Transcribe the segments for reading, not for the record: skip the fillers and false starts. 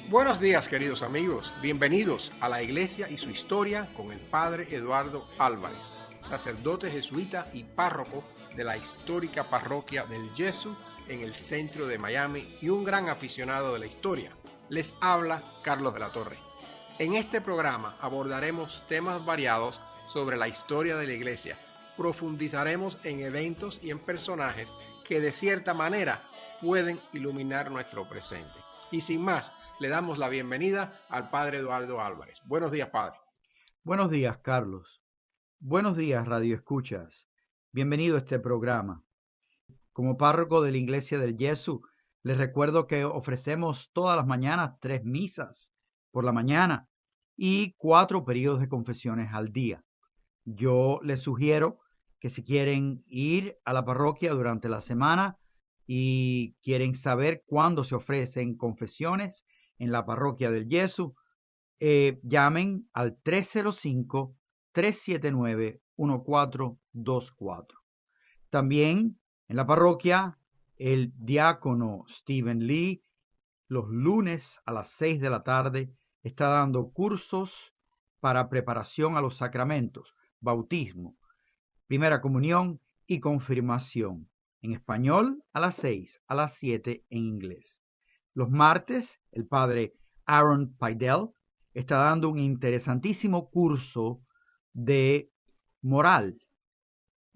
Buenos días, queridos amigos. Bienvenidos a la Iglesia y su historia con el Padre Eduardo Álvarez, sacerdote jesuita y párroco de la histórica parroquia del Yesu en el centro de Miami y un gran aficionado de la historia. Les habla Carlos de la Torre. En este programa abordaremos temas variados sobre la historia de la Iglesia. Profundizaremos en eventos y en personajes que de cierta manera pueden iluminar nuestro presente. Y sin más, le damos la bienvenida al Padre Eduardo Álvarez. Buenos días, Padre. Buenos días, Carlos. Buenos días, Radio Escuchas. Bienvenido a este programa. Como párroco de la Iglesia del Yesu, les recuerdo que ofrecemos todas las mañanas 3 misas por la mañana y 4 periodos de confesiones al día. Yo les sugiero que si quieren ir a la parroquia durante la semana y quieren saber cuándo se ofrecen confesiones en la parroquia del Yesu, llamen al 305-379-1424. También en la parroquia, el diácono Stephen Lee, los lunes a las 6 de la tarde, está dando cursos para preparación a los sacramentos, bautismo, primera comunión y confirmación, en español a las 6, a las 7 en inglés. Los martes, el padre Aaron Pidell está dando un interesantísimo curso de moral,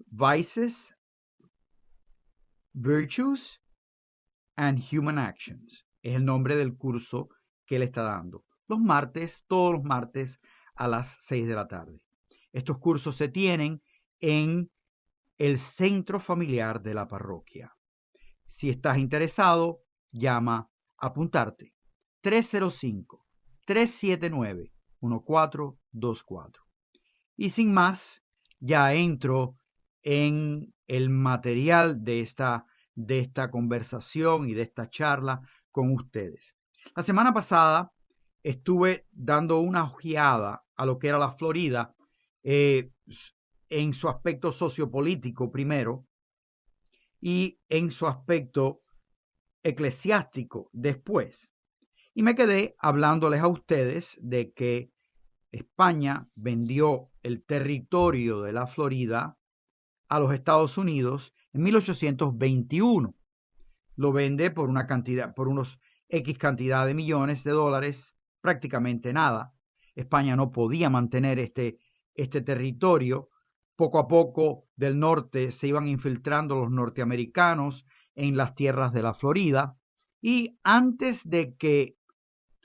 vices, virtues and human actions. Es el nombre del curso que él está dando. Los martes, todos los martes a las 6 de la tarde. Estos cursos se tienen en el centro familiar de la parroquia. Si estás interesado, llama a apuntarte 305-379-1424. Y sin más, ya entro en el material de esta conversación y de esta charla con ustedes. La semana pasada estuve dando una ojeada a lo que era la Florida en su aspecto sociopolítico primero y en su aspecto eclesiástico después. Y me quedé hablándoles a ustedes de que España vendió el territorio de la Florida a los Estados Unidos en 1821. Lo vende por una cantidad, por unos X cantidad de millones de dólares, prácticamente nada. España no podía mantener este territorio. Poco a poco del norte se iban infiltrando los norteamericanos en las tierras de la Florida, y antes de que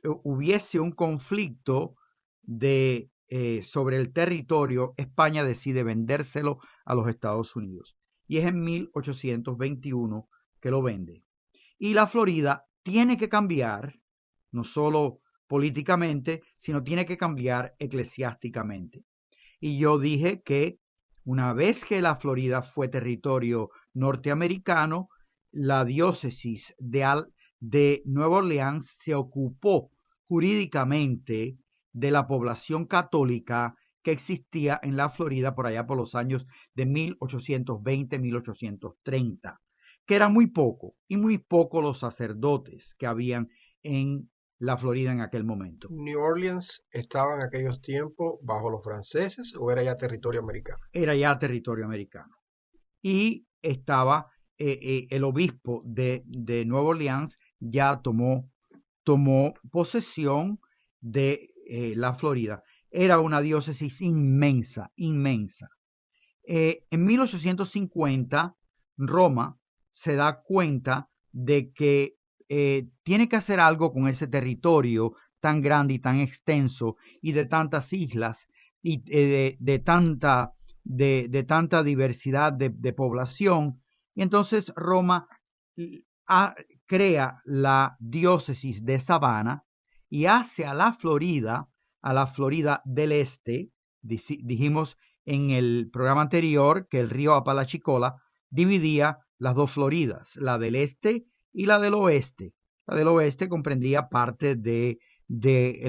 hubiese un conflicto sobre el territorio, España decide vendérselo a los Estados Unidos. Y es en 1821 que lo vende. Y la Florida tiene que cambiar, no solo políticamente, sino tiene que cambiar eclesiásticamente. Y yo dije que una vez que la Florida fue territorio norteamericano, la diócesis de Nueva Orleans se ocupó jurídicamente de la población católica que existía en la Florida por allá por los años de 1820-1830, que era muy poco, y muy poco los sacerdotes que habían en la Florida en aquel momento. ¿New Orleans estaba en aquellos tiempos bajo los franceses o era ya territorio americano? Era ya territorio americano. Y estaba el obispo de Nueva Orleans ya tomó posesión de la Florida. Era una diócesis inmensa. En 1850, Roma se da cuenta de que tiene que hacer algo con ese territorio tan grande y tan extenso y de tantas islas y de tanta diversidad de población. Y entonces Roma crea la diócesis de Savannah y hace a la Florida del Este. Dijimos en el programa anterior que el río Apalachicola dividía las dos Floridas, la del Este y la del Oeste. La del Oeste comprendía parte del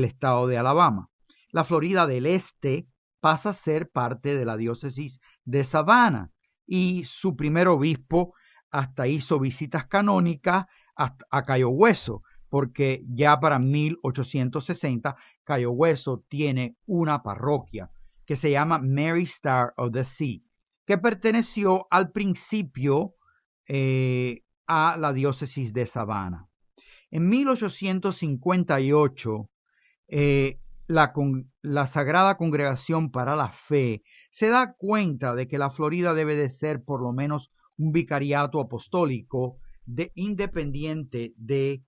estado de Alabama. La Florida del Este pasa a ser parte de la diócesis de Savannah, y su primer obispo hasta hizo visitas canónicas a Cayo Hueso, porque ya para 1860 Cayo Hueso tiene una parroquia que se llama Mary Star of the Sea, que perteneció al principio a la diócesis de Savannah. En 1858, la Sagrada Congregación para la Fe se da cuenta de que la Florida debe de ser por lo menos un vicariato apostólico independiente de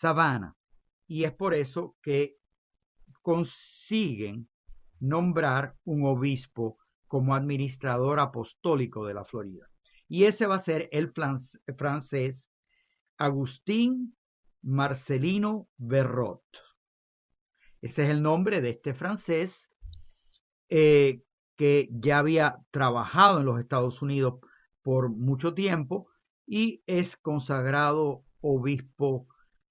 Savannah. Y es por eso que consiguen nombrar un obispo como administrador apostólico de la Florida. Y ese va a ser el francés Agustín Marcelino Verrot. Ese es el nombre de este francés que ya había trabajado en los Estados Unidos por mucho tiempo y es consagrado obispo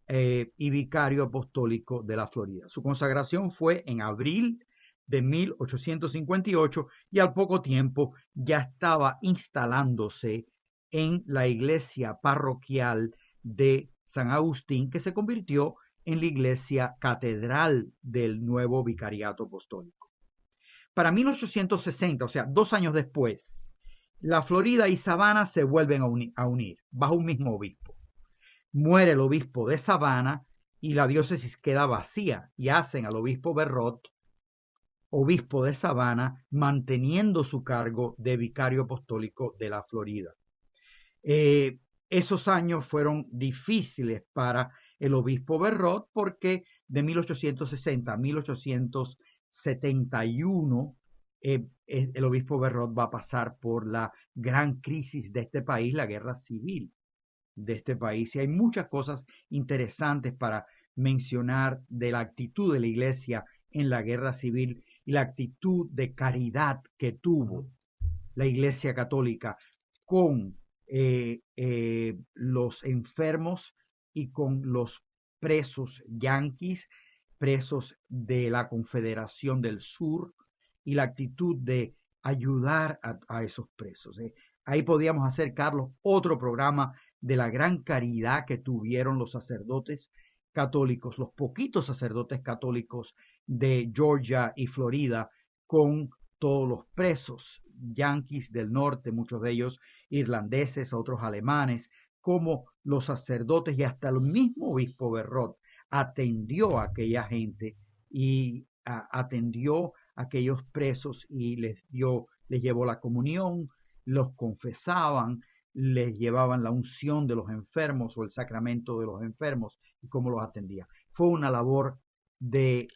y vicario apostólico de la Florida. Su consagración fue en abril de 1858 y al poco tiempo ya estaba instalándose en la iglesia parroquial de San Agustín, que se convirtió en la iglesia catedral del nuevo vicariato apostólico. Para 1860, o sea, 2 años después, la Florida y Savannah se vuelven a unir bajo un mismo obispo. Muere el obispo de Savannah y la diócesis queda vacía y hacen al obispo Verrot obispo de Savannah, manteniendo su cargo de vicario apostólico de la Florida. Esos años fueron difíciles para el obispo Verrot porque de 1860 a 1871 el obispo Verrot va a pasar por la gran crisis de este país, la guerra civil de este país. Y hay muchas cosas interesantes para mencionar de la actitud de la iglesia en la guerra civil y la actitud de caridad que tuvo la iglesia católica con los enfermos y con los presos yanquis, presos de la Confederación del Sur, y la actitud de ayudar a esos presos. Ahí podíamos hacer, Carlos, otro programa de la gran caridad que tuvieron los sacerdotes católicos, los poquitos sacerdotes católicos de Georgia y Florida, con todos los presos yanquis del norte, muchos de ellos irlandeses, otros alemanes, como los sacerdotes y hasta el mismo obispo Verrot atendió a aquella gente y atendió a aquellos presos y les llevó la comunión, los confesaban, les llevaban la unción de los enfermos o el sacramento de los enfermos y cómo los atendía. Fue una labor de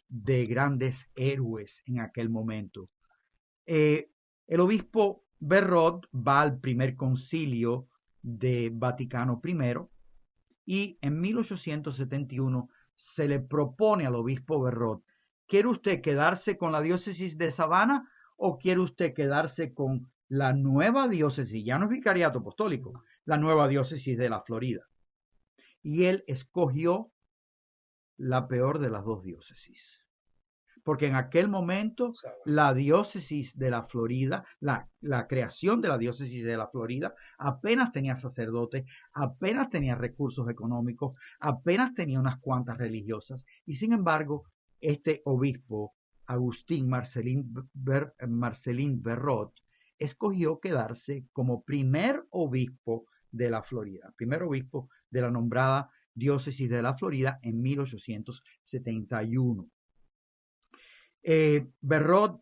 grandes héroes en aquel momento. El obispo Verrot va al primer concilio de Vaticano I y en 1871 se le propone al obispo Verrot: ¿quiere usted quedarse con la diócesis de Savannah o quiere usted quedarse con la nueva diócesis? Ya no es vicariato apostólico, la nueva diócesis de la Florida. Y él escogió la peor de las dos diócesis, porque en aquel momento la diócesis de la Florida, la creación de la diócesis de la Florida, apenas tenía sacerdotes, apenas tenía recursos económicos, apenas tenía unas cuantas religiosas, y sin embargo, este obispo, Agustín Marcelín Verrot, escogió quedarse como primer obispo de la Florida, primer obispo de la nombrada diócesis de la Florida en 1871. Verrot,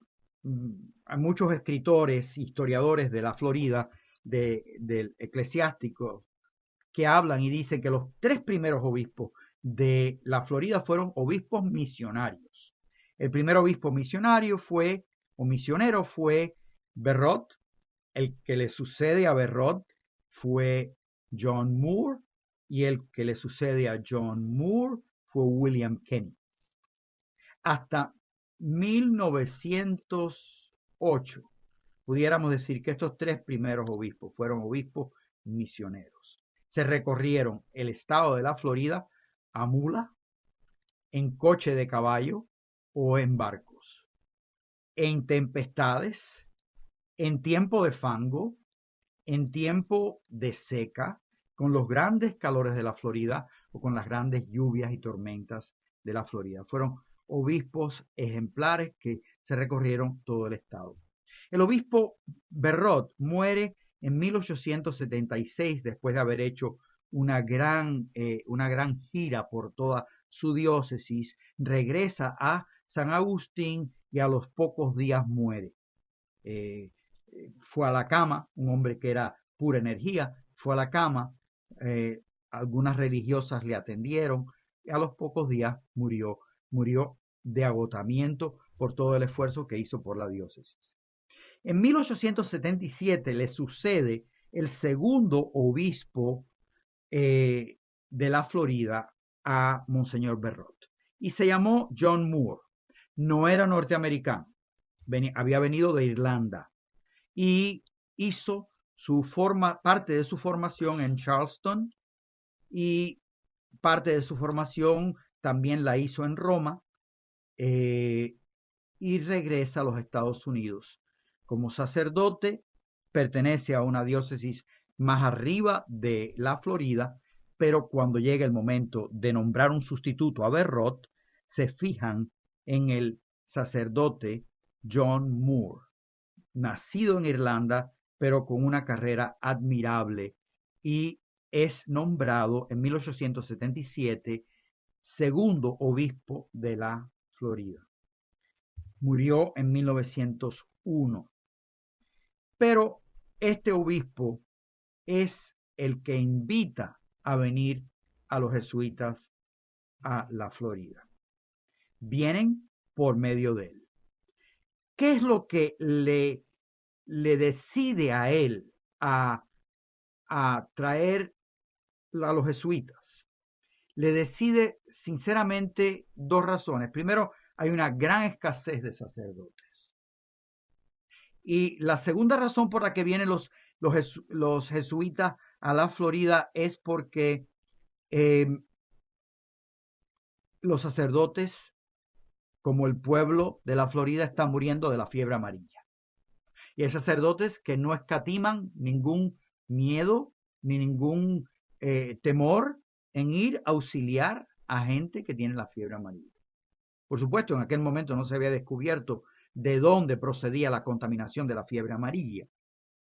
hay muchos escritores, historiadores de la Florida, del eclesiástico, que hablan y dicen que los 3 primeros obispos de la Florida fueron obispos misionarios. El primer obispo misionero fue Verrot. El que le sucede a Verrot fue John Moore, y el que le sucede a John Moore fue William Kenny. Hasta 1908 pudiéramos decir que estos 3 primeros obispos fueron obispos misioneros. Se recorrieron el estado de la Florida a mula, en coche de caballo o en barcos, en tempestades, en tiempo de fango, en tiempo de seca, con los grandes calores de la Florida o con las grandes lluvias y tormentas de la Florida. Fueron obispos ejemplares que se recorrieron todo el estado. El obispo Berrot muere en 1876 después de haber hecho una gran gira por toda su diócesis. Regresa a San Agustín y a los pocos días muere. Fue a la cama, un hombre que era pura energía, fue a la cama, algunas religiosas le atendieron y a los pocos días murió de agotamiento por todo el esfuerzo que hizo por la diócesis. En 1877 le sucede el segundo obispo de la Florida a Monseñor Berrot y se llamó John Moore. No era norteamericano, había venido de Irlanda y hizo parte de su formación en Charleston y parte de su formación también la hizo en Roma y regresa a los Estados Unidos. Como sacerdote, pertenece a una diócesis más arriba de la Florida, pero cuando llega el momento de nombrar un sustituto a Berrot, se fijan en el sacerdote John Moore, nacido en Irlanda, pero con una carrera admirable, y es nombrado en 1877 segundo obispo de la Florida. Murió en 1901. Pero este obispo es el que invita a venir a los jesuitas a la Florida. Vienen por medio de él. ¿Qué es lo que le decide a él a traer a los jesuitas? Le decide sinceramente dos razones. Primero, hay una gran escasez de sacerdotes. Y la segunda razón por la que vienen los jesuitas a la Florida es porque los sacerdotes, como el pueblo de la Florida, están muriendo de la fiebre amarilla. Y hay sacerdotes que no escatiman ningún miedo ni ningún temor en ir a auxiliar a gente que tiene la fiebre amarilla. Por supuesto, en aquel momento no se había descubierto de dónde procedía la contaminación de la fiebre amarilla,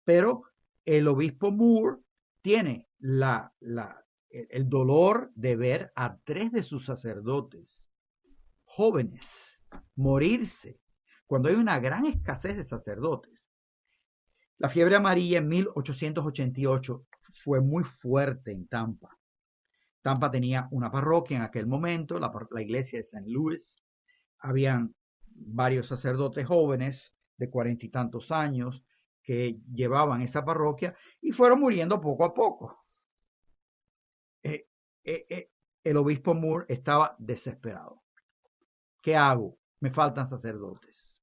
pero el obispo Moore tiene el dolor de ver a 3 de sus sacerdotes jóvenes morirse cuando hay una gran escasez de sacerdotes. La fiebre amarilla en 1888 fue muy fuerte en Tampa. Tampa tenía una parroquia en aquel momento, la iglesia de St. Louis. Habían varios sacerdotes jóvenes de 40 y tantos años que llevaban esa parroquia y fueron muriendo poco a poco. El obispo Moore estaba desesperado. ¿Qué hago? Me faltan sacerdotes.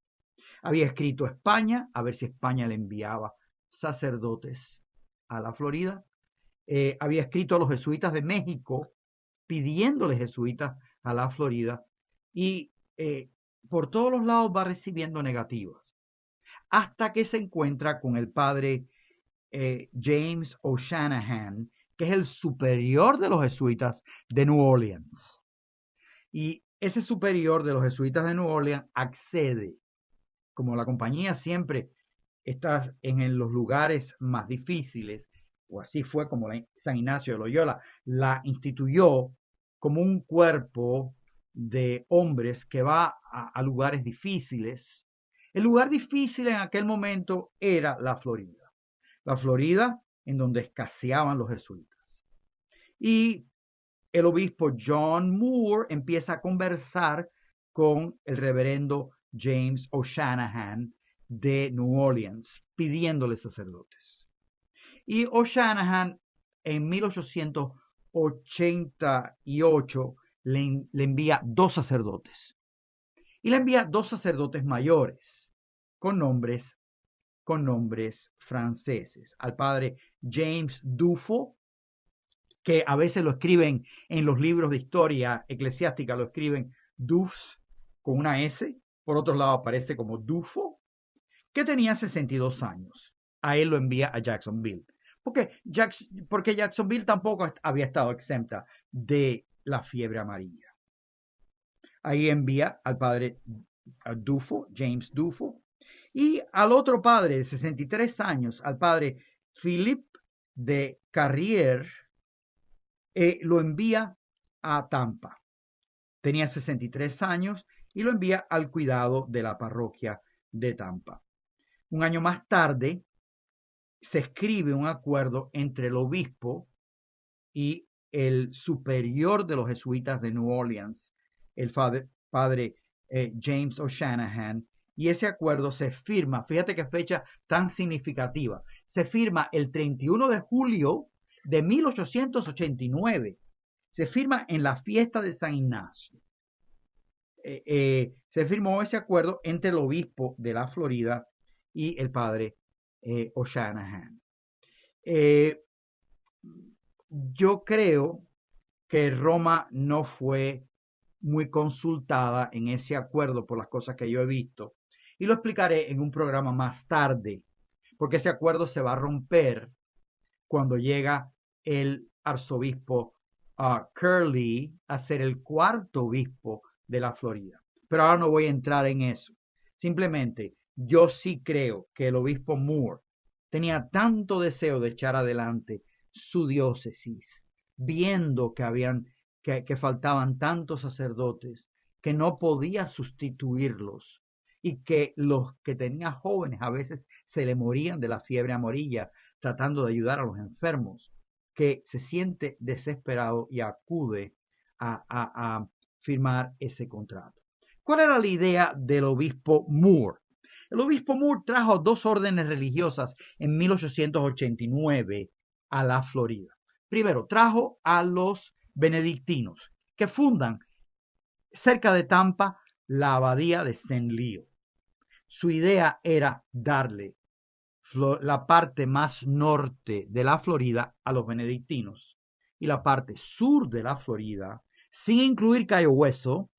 Había escrito a España a ver si España le enviaba sacerdotes a la Florida. Había escrito a los jesuitas de México pidiéndoles jesuitas a la Florida y por todos los lados va recibiendo negativas hasta que se encuentra con el padre James O'Shanahan, que es el superior de los jesuitas de New Orleans. Y ese superior de los jesuitas de New Orleans accede. Como la compañía siempre está en los lugares más difíciles, o así fue como San Ignacio de Loyola la instituyó como un cuerpo de hombres que va a lugares difíciles. El lugar difícil en aquel momento era la Florida. La Florida en donde escaseaban los jesuitas. Y el obispo John Moore empieza a conversar con el reverendo James O'Shanahan de New Orleans, pidiéndole sacerdotes. Y O'Shanahan en 1888 le envía 2 sacerdotes. Y le envía 2 sacerdotes mayores con nombres franceses. Al padre James Dufault, que a veces lo escriben en los libros de historia eclesiástica, lo escriben Dufs con una S, por otro lado aparece como Dufault, que tenía 62 años. A él lo envía a Jacksonville. porque Jacksonville tampoco había estado exenta de la fiebre amarilla. Ahí envía al padre Dufo, James Dufo, y al otro padre de 63 años, al padre Philip de Carrier, lo envía a Tampa. Tenía 63 años y lo envía al cuidado de la parroquia de Tampa. Un año más tarde se escribe un acuerdo entre el obispo y el superior de los jesuitas de New Orleans, el padre James O'Shanahan, y ese acuerdo se firma, fíjate qué fecha tan significativa, se firma el 31 de julio de 1889, se firma en la fiesta de San Ignacio. Se firmó ese acuerdo entre el obispo de la Florida y el padre O'Shanahan. Yo creo que Roma no fue muy consultada en ese acuerdo por las cosas que yo he visto, y lo explicaré en un programa más tarde, porque ese acuerdo se va a romper cuando llega el arzobispo Curley a ser el cuarto obispo de la Florida. Pero ahora no voy a entrar en eso. Simplemente, yo sí creo que el obispo Moore tenía tanto deseo de echar adelante su diócesis, viendo que faltaban tantos sacerdotes, que no podía sustituirlos, y que los que tenía jóvenes a veces se le morían de la fiebre amarilla tratando de ayudar a los enfermos, que se siente desesperado y acude a firmar ese contrato. ¿Cuál era la idea del obispo Moore? El obispo Moore trajo dos órdenes religiosas en 1889 a la Florida. Primero, trajo a los benedictinos, que fundan cerca de Tampa la abadía de St. Leo. Su idea era darle la parte más norte de la Florida a los benedictinos y la parte sur de la Florida, sin incluir Cayo Hueso,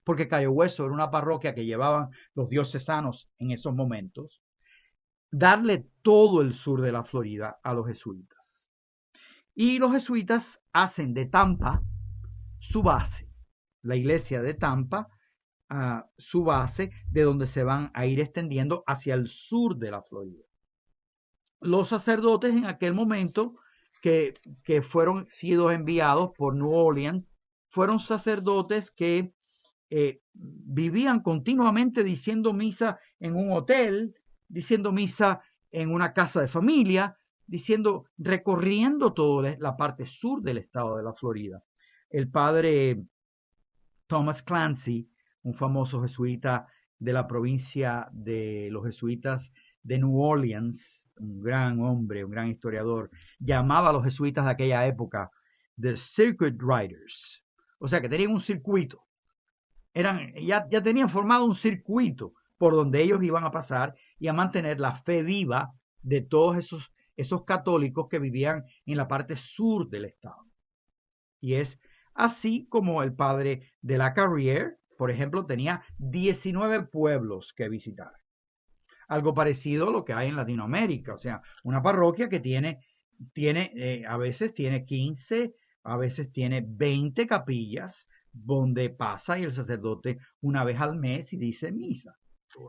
porque Cayo Hueso era una parroquia que llevaban los diocesanos en esos momentos, darle todo el sur de la Florida a los jesuitas. Y los jesuitas hacen de Tampa su base, la iglesia de Tampa, su base, de donde se van a ir extendiendo hacia el sur de la Florida. Los sacerdotes en aquel momento que fueron sido enviados por New Orleans fueron sacerdotes que vivían continuamente diciendo misa en un hotel, diciendo misa en una casa de familia, recorriendo toda la parte sur del estado de la Florida. El padre Thomas Clancy, un famoso jesuita de la provincia de los jesuitas de New Orleans, un gran hombre, un gran historiador, llamaba a los jesuitas de aquella época the Circuit Riders, o sea que tenían un circuito, ya tenían formado un circuito por donde ellos iban a pasar y a mantener la fe viva de todos esos católicos que vivían en la parte sur del estado. Y es así como el padre de la Carrier, por ejemplo, tenía 19 pueblos que visitar. Algo parecido a lo que hay en Latinoamérica, o sea, una parroquia que a veces tiene 15, a veces tiene 20 capillas, donde pasa y el sacerdote una vez al mes y dice misa.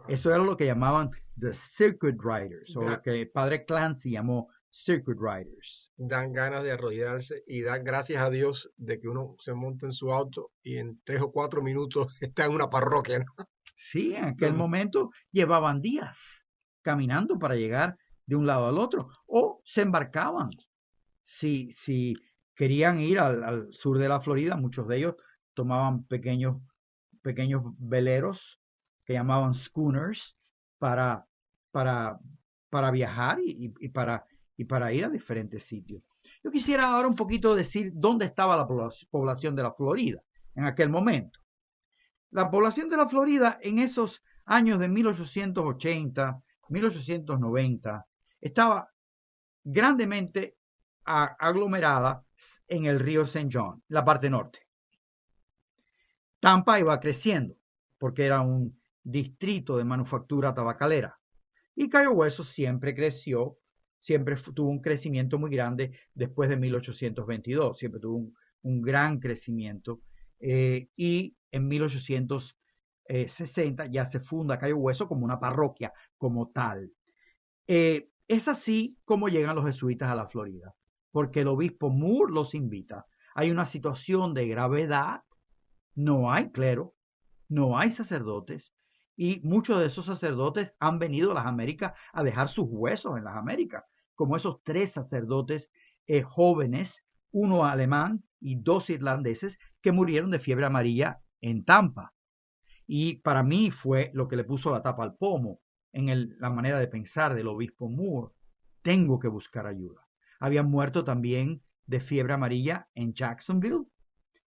Eso era lo que llamaban the Circuit Riders, o lo que el padre Clancy llamó Circuit Riders. Dan ganas de arrodillarse y dar gracias a Dios de que uno se monta en su auto y en 3 o 4 minutos está en una parroquia, ¿no? Sí, en aquel momento llevaban días caminando para llegar de un lado al otro, o se embarcaban. Si querían ir al sur de la Florida, muchos de ellos tomaban pequeños veleros que llamaban schooners para viajar y para ir a diferentes sitios. Yo quisiera ahora un poquito decir dónde estaba la población de la Florida en aquel momento. La población de la Florida en esos años de 1880, 1890, estaba grandemente aglomerada en el río St. John, la parte norte. Tampa iba creciendo porque era un distrito de manufactura tabacalera. Y Cayo Hueso siempre creció siempre tuvo un crecimiento muy grande después de 1822, siempre tuvo un gran crecimiento. Y en 1860 ya se funda Cayo Hueso como una parroquia, como tal. Es así como llegan los jesuitas a la Florida, porque el obispo Moore los invita. Hay una situación de gravedad, no hay clero, no hay sacerdotes, y muchos de esos sacerdotes han venido a las Américas a dejar sus huesos en las Américas, como esos 3 sacerdotes jóvenes, uno alemán y 2 irlandeses, que murieron de fiebre amarilla en Tampa. Y para mí fue lo que le puso la tapa al pomo en la manera de pensar del obispo Moore. Tengo que buscar ayuda. Habían muerto también de fiebre amarilla en Jacksonville,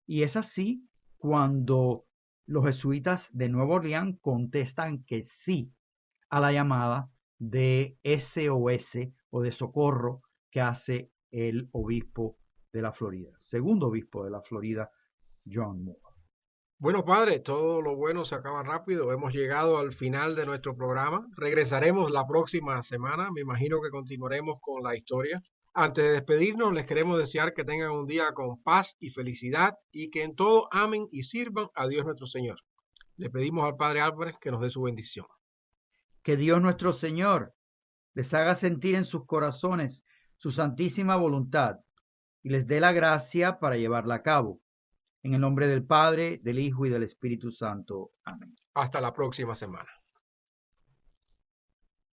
y es así cuando los jesuitas de Nueva Orleans contestan que sí a la llamada de SOS o de socorro que hace el obispo de la Florida, segundo obispo de la Florida, John Moore. Bueno, padre, todo lo bueno se acaba rápido. Hemos llegado al final de nuestro programa. Regresaremos la próxima semana. Me imagino que continuaremos con la historia. Antes de despedirnos, les queremos desear que tengan un día con paz y felicidad y que en todo amen y sirvan a Dios nuestro Señor. Le pedimos al Padre Álvarez que nos dé su bendición. Que Dios nuestro Señor les haga sentir en sus corazones su santísima voluntad y les dé la gracia para llevarla a cabo. En el nombre del Padre, del Hijo y del Espíritu Santo. Amén. Hasta la próxima semana.